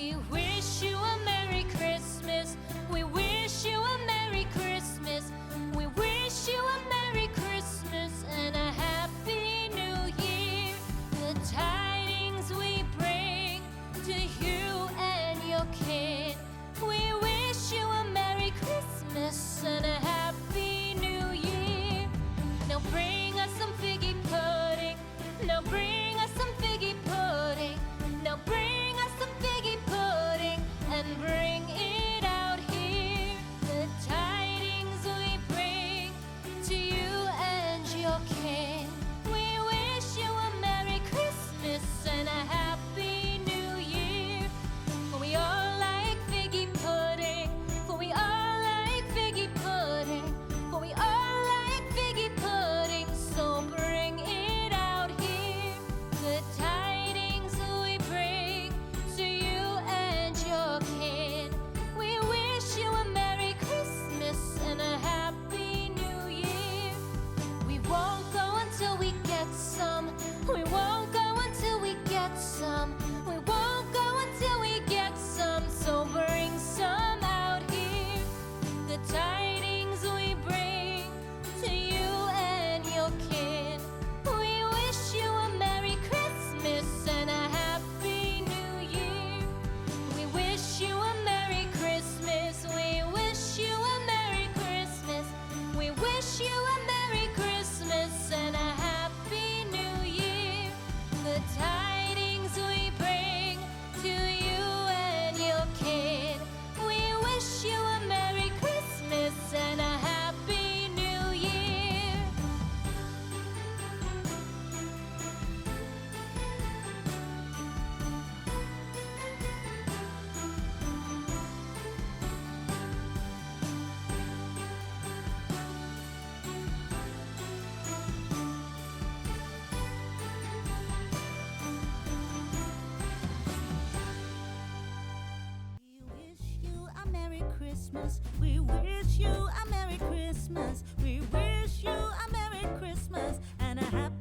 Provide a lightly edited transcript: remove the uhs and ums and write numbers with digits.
We wish you a Merry Christmas. We wish you a Merry Christmas. We wish you a Merry Christmas and a Happy New Year. The tidings we bring to you and your kid. We wish you a Merry Christmas and a Happy New Year. Now bring us some figgy pudding. Now bring us some figgy pudding. Now bring us some figgy pudding and bring it out here. The tidings we bring to you and your kin. We wish you a Merry Christmas and a Happy New Year. For we all like figgy pudding. For we all like figgy pudding. For we all like figgy pudding. So bring it out here. The tidings we bring to you and your kid. We wish you a Merry Christmas and a Happy New Year. We won't go until we get some. We won't go until we get some. We won't go until we get some. So bring some out here. The tidings we bring to you and your kid. We wish you a Merry Christmas and a Happy New Year. We wish you a Merry Christmas. We wish you a Merry Christmas. We wish you a Merry Christmas and a Happy New Year. The tidings we bring to you and your kid. We wish you a Merry Christmas and a Happy New Year. We wish you a Merry Christmas. We wish you a Merry Christmas. We wish you a Merry Christmas and a Happy